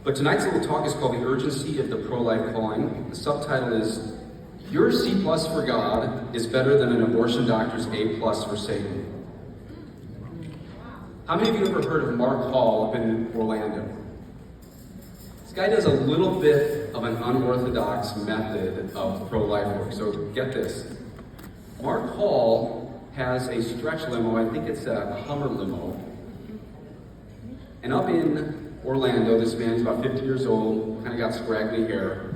But tonight's little talk is called The Urgency of the Pro-Life Calling. The subtitle is, Your C+ for God is better than an abortion doctor's A+ for Satan. How many of you have ever heard of Mark Hall up in Orlando? This guy does a little bit of an unorthodox method of pro-life work. So get this. Mark Hall has a stretch limo, I think it's a Hummer limo. And up in Orlando, this man's about 50 years old, kind of got scraggly hair.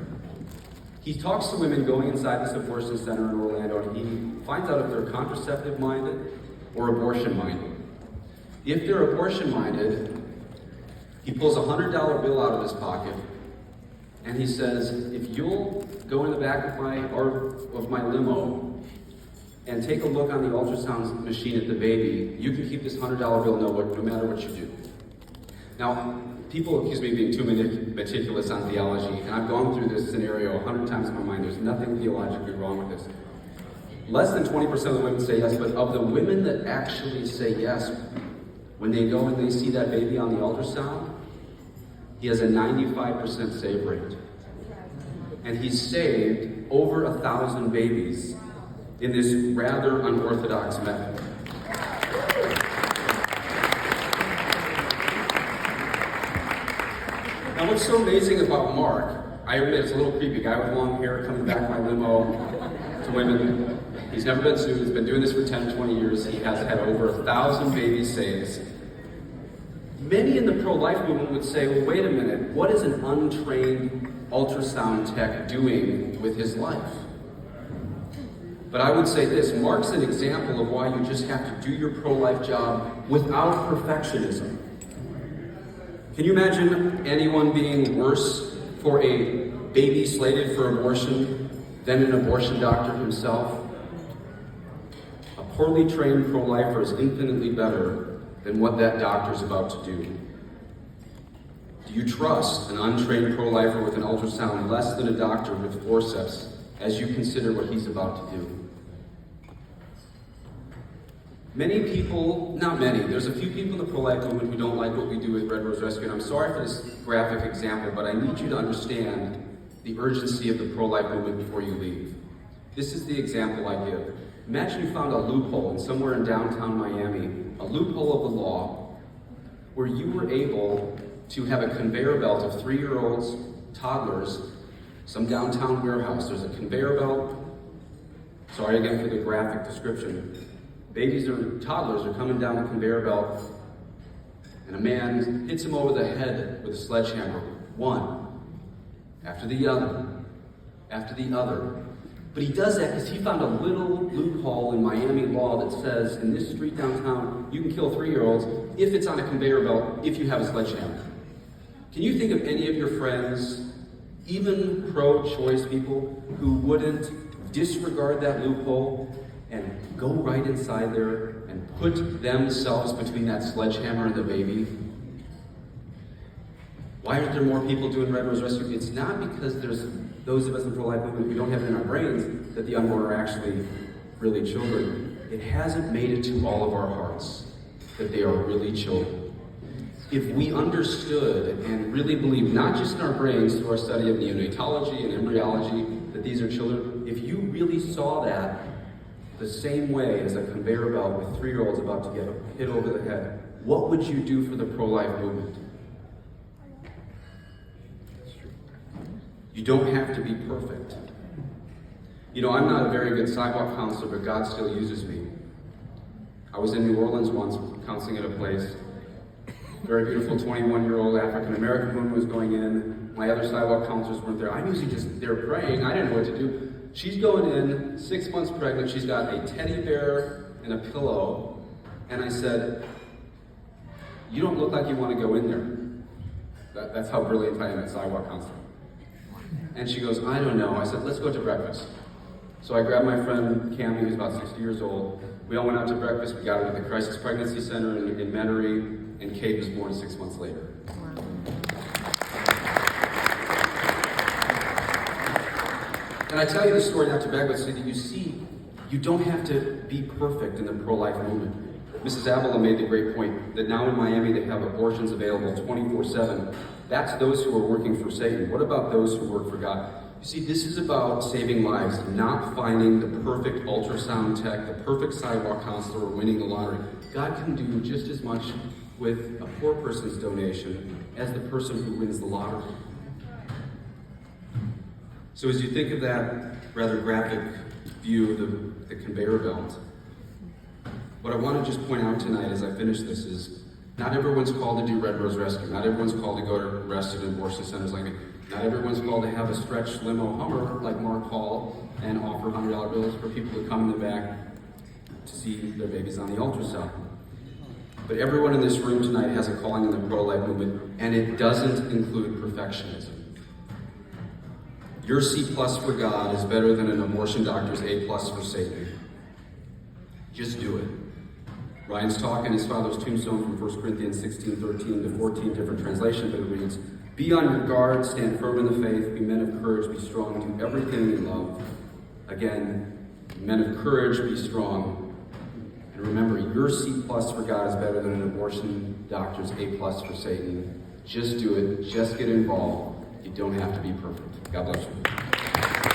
He talks to women going inside this abortion center in Orlando, and he finds out if they're contraceptive-minded or abortion-minded. If they're abortion-minded, he pulls a $100 bill out of his pocket, and he says, if you'll go in the back of my limo and take a look on the ultrasound machine at the baby, you can keep this $100 bill no matter what you do. Now, people accuse me of being too meticulous on theology, and I've gone through this scenario 100 times in my mind. There's nothing theologically wrong with this. Less than 20% of the women say yes, but of the women that actually say yes, when they go and they see that baby on the ultrasound, he has a 95% save rate. And he's saved over 1,000 babies in this rather unorthodox method. Now, what's so amazing about Mark, I admit it's a little creepy, guy with long hair coming back my limo to women. He's never been sued, he's been doing this for 10, 20 years. He has had over 1,000 babies saved. Many in the pro-life movement would say, well, wait a minute, what is an untrained ultrasound tech doing with his life? But I would say this, Mark's an example of why you just have to do your pro-life job without perfectionism. Can you imagine anyone being worse for a baby slated for abortion than an abortion doctor himself? A poorly trained pro-lifer is infinitely better than what that doctor's about to do. Do you trust an untrained pro-lifer with an ultrasound less than a doctor with forceps as you consider what he's about to do? Many people, not many, there's a few people in the pro-life movement who don't like what we do with Red Rose Rescue, and I'm sorry for this graphic example, but I need you to understand the urgency of the pro-life movement before you leave. This is the example I give. Imagine you found a loophole somewhere in downtown Miami, a loophole of the law, where you were able to have a conveyor belt of 3-year-olds, toddlers, some downtown warehouse. There's a conveyor belt. Sorry again for the graphic description. Babies or toddlers are coming down the conveyor belt, and a man hits him over the head with a sledgehammer. One, after the other, after the other. But he does that because he found a little loophole in Miami law that says, in this street downtown, you can kill 3-year-olds if it's on a conveyor belt, if you have a sledgehammer. Can you think of any of your friends, even pro-choice people, who wouldn't disregard that loophole and go right inside there and put themselves between that sledgehammer and the baby? Why aren't there more people doing Red Rose Rescue? It's not because there's those of us in the pro-life movement who don't have it in our brains that the unborn are actually really children. It hasn't made it to all of our hearts that they are really children. If we understood and really believed, not just in our brains through our study of neonatology and embryology, that these are children, if you really saw that the same way as a conveyor belt with 3-year-olds about to get hit over the head, what would you do for the pro-life movement? You don't have to be perfect. You know, I'm not a very good sidewalk counselor, but God still uses me. I was in New Orleans once counseling at a place. Very beautiful 21-year-old African-American woman was going in. My other sidewalk counselors weren't there. I'm usually just there praying. I didn't know what to do. She's going in, 6 months pregnant. She's got a teddy bear and a pillow. And I said, you don't look like you want to go in there. That's how brilliant I am at sidewalk counseling. And she goes, I don't know. I said, let's go to breakfast. So I grabbed my friend Cammie, who's about 60 years old. We all went out to breakfast. We got her to the Crisis Pregnancy Center in Metairie, and Kate was born 6 months later. And I tell you this story not to brag, but so that you see, you don't have to be perfect in the pro-life movement. Mrs. Avila made the great point that now in Miami they have abortions available 24/7. That's those who are working for Satan. What about those who work for God? You see, this is about saving lives, not finding the perfect ultrasound tech, the perfect sidewalk counselor, or winning the lottery. God can do just as much with a poor person's donation as the person who wins the lottery. So as you think of that rather graphic view of the conveyor belt, what I want to just point out tonight as I finish this is not everyone's called to do Red Rose Rescue. Not everyone's called to go to arrested and abortion centers like me. Not everyone's called to have a stretch limo Hummer like Mark Hall and offer $100 bills for people to come in the back to see their babies on the ultrasound. But everyone in this room tonight has a calling in the pro-life movement, and it doesn't include perfectionism. Your C+ for God is better than an abortion doctor's A+ for Satan. Just do it. Ryan's talk in his father's tombstone from 1 Corinthians 16:13 to 14 different translations, but it reads, "Be on your guard, stand firm in the faith, be men of courage, be strong, do everything in love." Again, men of courage, be strong. And remember, your C+ for God is better than an abortion doctor's A+ for Satan. Just do it. Just get involved. You don't have to be perfect. God bless you.